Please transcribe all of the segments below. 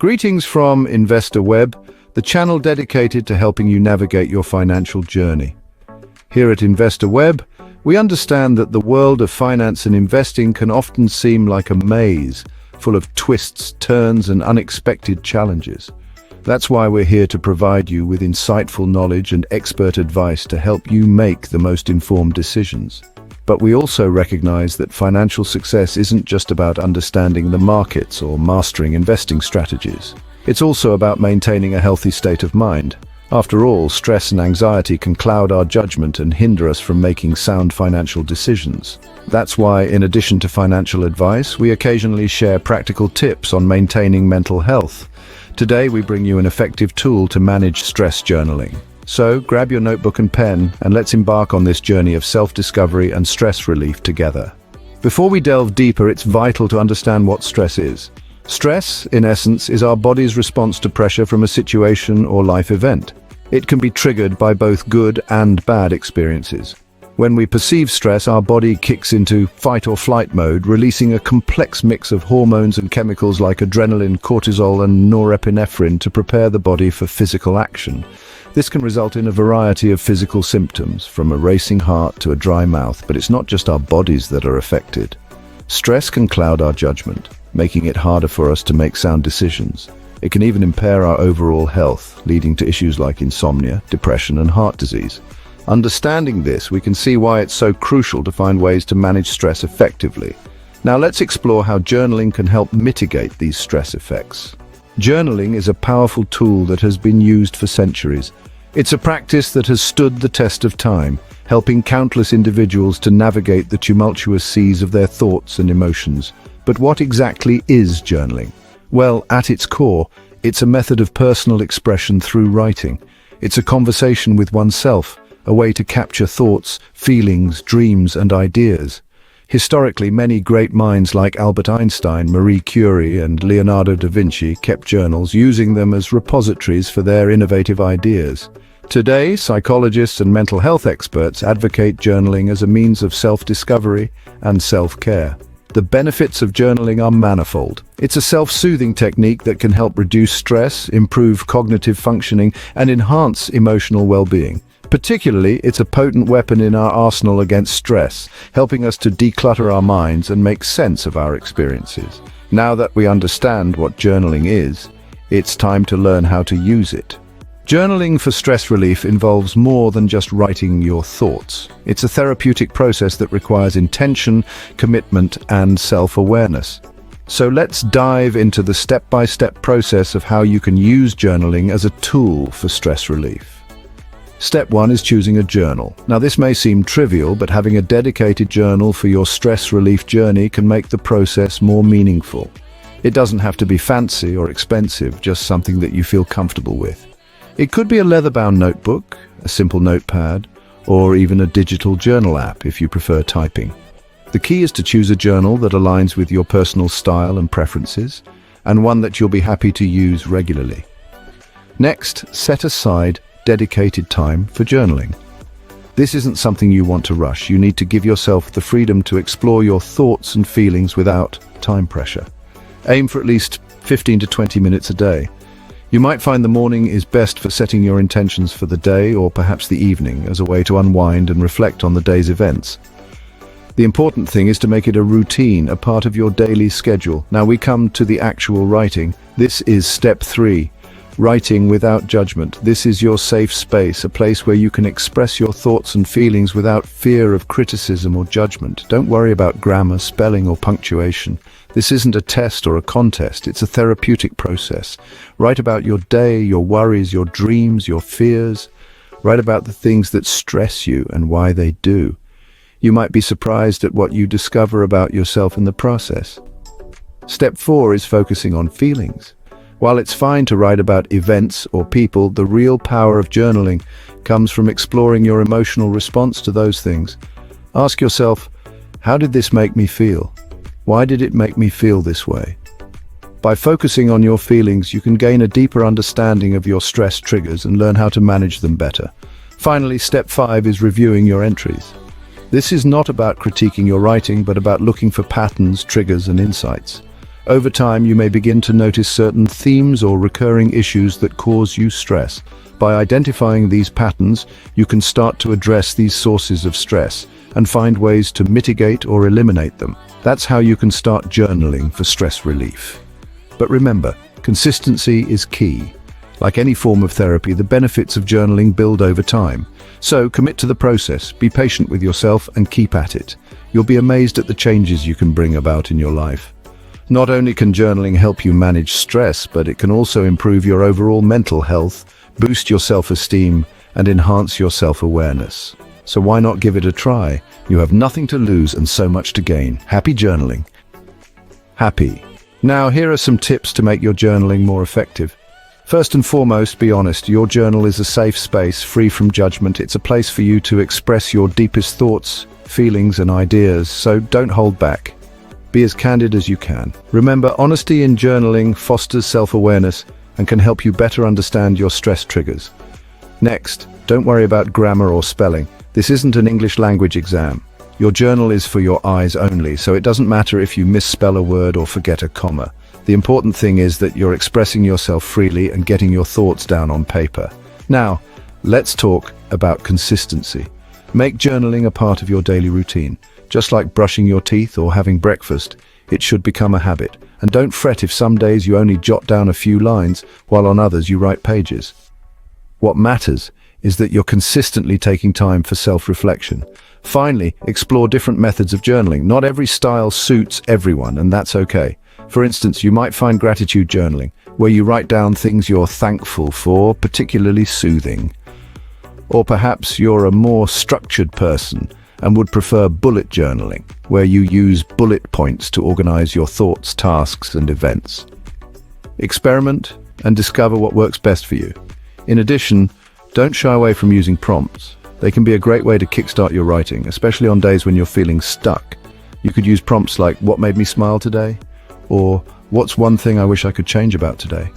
Greetings from Investor Web, the channel dedicated to helping you navigate your financial journey. Here at Investor Web, we understand that the world of finance and investing can often seem like a maze, full of twists, turns, and unexpected challenges. That's why we're here to provide you with insightful knowledge and expert advice to help you make the most informed decisions. But we also recognize that financial success isn't just about understanding the markets or mastering investing strategies. It's also about maintaining a healthy state of mind. After all, stress and anxiety can cloud our judgment and hinder us from making sound financial decisions. That's why, in addition to financial advice, we occasionally share practical tips on maintaining mental health. Today, we bring you an effective tool to manage stress journaling. So, grab your notebook and pen, and let's embark on this journey of self-discovery and stress relief together. Before we delve deeper, it's vital to understand what stress is. Stress, in essence, is our body's response to pressure from a situation or life event. It can be triggered by both good and bad experiences. When we perceive stress, our body kicks into fight or flight mode, releasing a complex mix of hormones and chemicals like adrenaline, cortisol, and norepinephrine to prepare the body for physical action. This can result in a variety of physical symptoms, from a racing heart to a dry mouth, but it's not just our bodies that are affected. Stress can cloud our judgment, making it harder for us to make sound decisions. It can even impair our overall health, leading to issues like insomnia, depression, and heart disease. Understanding this, we can see why it's so crucial to find ways to manage stress effectively. Now let's explore how journaling can help mitigate these stress effects. Journaling is a powerful tool that has been used for centuries. It's a practice that has stood the test of time, helping countless individuals to navigate the tumultuous seas of their thoughts and emotions. But what exactly is journaling? Well, at its core, it's a method of personal expression through writing. It's a conversation with oneself, a way to capture thoughts, feelings, dreams, and ideas. Historically, many great minds like Albert Einstein, Marie Curie, and Leonardo da Vinci kept journals, using them as repositories for their innovative ideas. Today, psychologists and mental health experts advocate journaling as a means of self-discovery and self-care. The benefits of journaling are manifold. It's a self-soothing technique that can help reduce stress, improve cognitive functioning, and enhance emotional well-being. Particularly, it's a potent weapon in our arsenal against stress, helping us to declutter our minds and make sense of our experiences. Now that we understand what journaling is, it's time to learn how to use it. Journaling for stress relief involves more than just writing your thoughts. It's a therapeutic process that requires intention, commitment, and self-awareness. So let's dive into the step-by-step process of how you can use journaling as a tool for stress relief. Step 1 is choosing a journal. Now, this may seem trivial, but having a dedicated journal for your stress relief journey can make the process more meaningful. It doesn't have to be fancy or expensive, just something that you feel comfortable with. It could be a leather-bound notebook, a simple notepad, or even a digital journal app if you prefer typing. The key is to choose a journal that aligns with your personal style and preferences, and one that you'll be happy to use regularly. Next, set aside dedicated time for journaling. This isn't something you want to rush. You need to give yourself the freedom to explore your thoughts and feelings without time pressure. Aim for at least 15 to 20 minutes a day. You might find the morning is best for setting your intentions for the day, or perhaps the evening, as a way to unwind and reflect on the day's events. The important thing is to make it a routine, a part of your daily schedule. Now we come to the actual writing. This is step 3. Writing without judgment. This is your safe space, a place where you can express your thoughts and feelings without fear of criticism or judgment. Don't worry about grammar, spelling, or punctuation. This isn't a test or a contest, it's a therapeutic process. Write about your day, your worries, your dreams, your fears. Write about the things that stress you and why they do. You might be surprised at what you discover about yourself in the process. Step 4 is focusing on feelings. While it's fine to write about events or people, the real power of journaling comes from exploring your emotional response to those things. Ask yourself, how did this make me feel? Why did it make me feel this way? By focusing on your feelings, you can gain a deeper understanding of your stress triggers and learn how to manage them better. Finally, step 5 is reviewing your entries. This is not about critiquing your writing, but about looking for patterns, triggers, and insights. Over time, you may begin to notice certain themes or recurring issues that cause you stress. By identifying these patterns, you can start to address these sources of stress and find ways to mitigate or eliminate them. That's how you can start journaling for stress relief. But remember, consistency is key. Like any form of therapy, the benefits of journaling build over time. So commit to the process, be patient with yourself, and keep at it. You'll be amazed at the changes you can bring about in your life. Not only can journaling help you manage stress, but it can also improve your overall mental health, boost your self-esteem, and enhance your self-awareness. So why not give it a try? You have nothing to lose and so much to gain. Happy journaling. Happy. Now, here are some tips to make your journaling more effective. First and foremost, be honest. Your journal is a safe space, free from judgment. It's a place for you to express your deepest thoughts, feelings, and ideas, so don't hold back. Be as candid as you can. Remember, honesty in journaling fosters self-awareness and can help you better understand your stress triggers. Next, don't worry about grammar or spelling. This isn't an English language exam. Your journal is for your eyes only, so it doesn't matter if you misspell a word or forget a comma. The important thing is that you're expressing yourself freely and getting your thoughts down on paper. Now, let's talk about consistency. Make journaling a part of your daily routine. Just like brushing your teeth or having breakfast, it should become a habit. And don't fret if some days you only jot down a few lines, while on others you write pages. What matters is that you're consistently taking time for self-reflection. Finally, explore different methods of journaling. Not every style suits everyone, and that's okay. For instance, you might find gratitude journaling, where you write down things you're thankful for, particularly soothing. Or perhaps you're a more structured person and would prefer bullet journaling, where you use bullet points to organize your thoughts, tasks, and events. Experiment and discover what works best for you. In addition, don't shy away from using prompts. They can be a great way to kickstart your writing, especially on days when you're feeling stuck. You could use prompts like, "What made me smile today?" Or, "What's one thing I wish I could change about today?"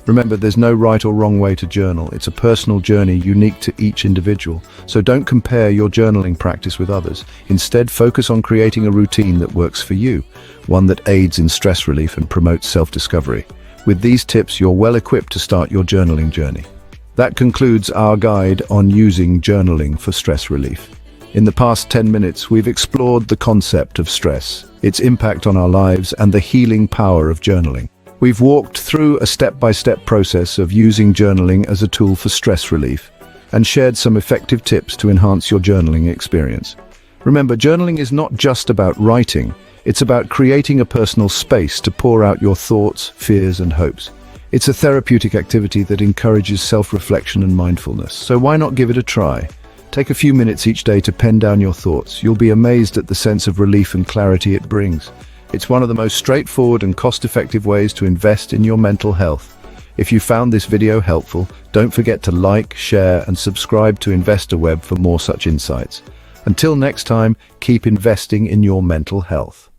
Remember, there's no right or wrong way to journal. It's a personal journey unique to each individual. So don't compare your journaling practice with others. Instead, focus on creating a routine that works for you, one that aids in stress relief and promotes self-discovery. With these tips, you're well equipped to start your journaling journey. That concludes our guide on using journaling for stress relief. In the past 10 minutes, we've explored the concept of stress, its impact on our lives, and the healing power of journaling. We've walked through a step-by-step process of using journaling as a tool for stress relief and shared some effective tips to enhance your journaling experience. Remember, journaling is not just about writing. It's about creating a personal space to pour out your thoughts, fears, and hopes. It's a therapeutic activity that encourages self-reflection and mindfulness, so why not give it a try? Take a few minutes each day to pen down your thoughts. You'll be amazed at the sense of relief and clarity it brings. It's one of the most straightforward and cost-effective ways to invest in your mental health. If you found this video helpful, don't forget to like, share, and subscribe to InvestorWeb for more such insights. Until next time, keep investing in your mental health.